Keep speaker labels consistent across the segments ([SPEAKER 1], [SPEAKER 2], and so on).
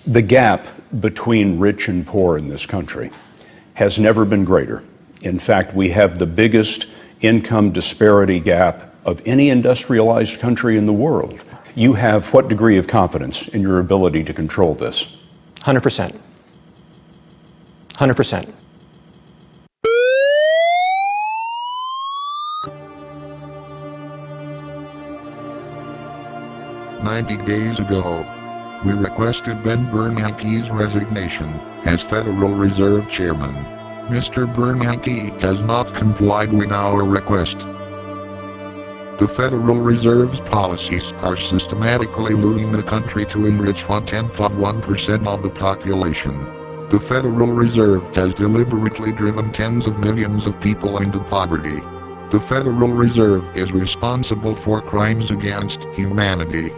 [SPEAKER 1] The gap between rich and poor in this country has never been greater. In fact, we have the biggest income disparity gap of any industrialized country in the world. You have what degree of confidence in your ability to control this?
[SPEAKER 2] 100%. 100%.
[SPEAKER 3] "90 days ago, we requested Ben Bernanke's resignation as Federal Reserve Chairman. Mr. Bernanke has not complied with our request. The Federal Reserve's policies are systematically looting the country to enrich 0.1% of the population. The Federal Reserve has deliberately driven tens of millions of people into poverty. The Federal Reserve is responsible for crimes against humanity.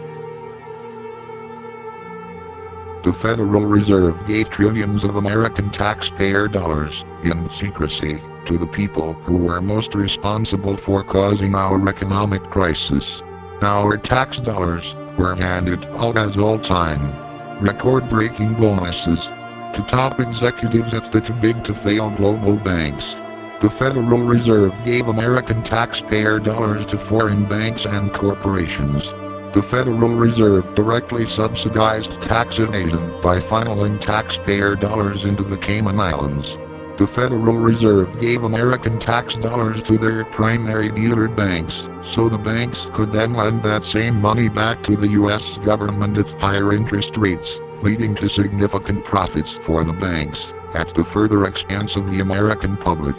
[SPEAKER 3] The Federal Reserve gave trillions of American taxpayer dollars, in secrecy, to the people who were most responsible for causing our economic crisis. Our tax dollars were handed out as all-time, record-breaking bonuses to top executives at the too-big-to-fail global banks. The Federal Reserve gave American taxpayer dollars to foreign banks and corporations. The Federal Reserve directly subsidized tax evasion by funneling taxpayer dollars into the Cayman Islands. The Federal Reserve gave American tax dollars to their primary dealer banks, so the banks could then lend that same money back to the U.S. government at higher interest rates, leading to significant profits for the banks, at the further expense of the American public.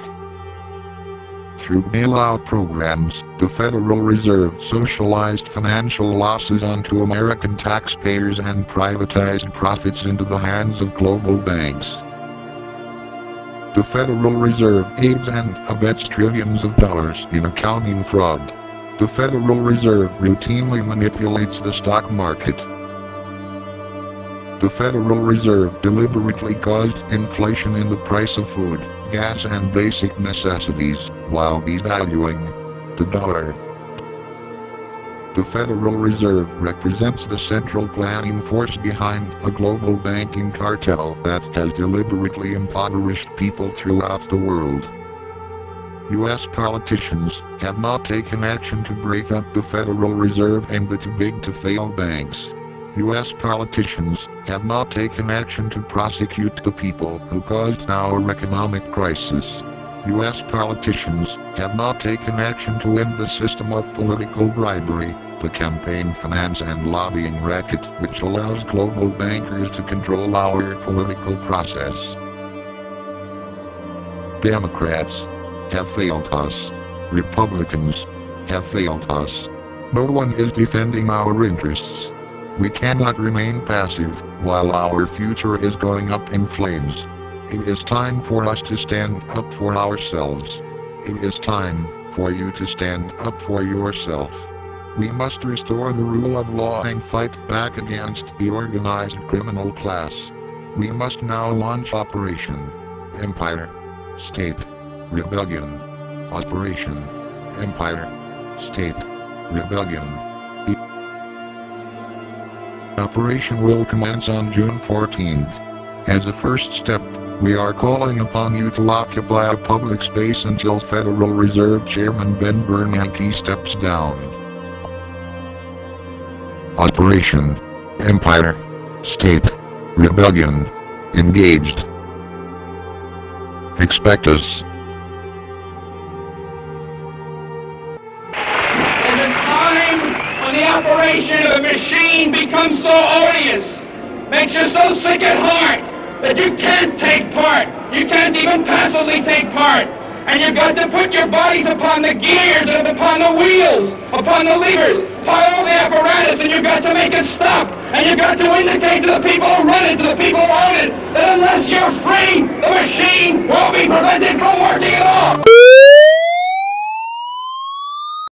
[SPEAKER 3] Through bailout programs, the Federal Reserve socialized financial losses onto American taxpayers and privatized profits into the hands of global banks. The Federal Reserve aids and abets trillions of dollars in accounting fraud. The Federal Reserve routinely manipulates the stock market. The Federal Reserve deliberately caused inflation in the price of food, gas and basic necessities, while devaluing the dollar. The Federal Reserve represents the central planning force behind a global banking cartel that has deliberately impoverished people throughout the world. U.S. politicians have not taken action to break up the Federal Reserve and the too-big-to-fail banks. U.S. politicians have not taken action to prosecute the people who caused our economic crisis. U.S. politicians have not taken action to end the system of political bribery, the campaign finance and lobbying racket which allows global bankers to control our political process. Democrats have failed us. Republicans have failed us. No one is defending our interests. We cannot remain passive while our future is going up in flames. It is time for us to stand up for ourselves. It is time for you to stand up for yourself. We must restore the rule of law and fight back against the organized criminal class. We must now launch Operation Empire State Rebellion. Operation Empire State Rebellion. The operation will commence on June 14th. As a first step, we are calling upon you to occupy a public space until Federal Reserve Chairman Ben Bernanke steps down. Operation Empire State Rebellion engaged. Expect us.
[SPEAKER 4] There's a time when the operation of the machine becomes so odious, makes you so sick at heart, that you can't take part. You can't even passively take part. And you've got to put your bodies upon the gears and upon the wheels, upon the levers, upon all the apparatus, and you've got to make it stop. And you've got to indicate to the people who run it, to the people who own it, that unless you're free, the machine will be prevented from working at all.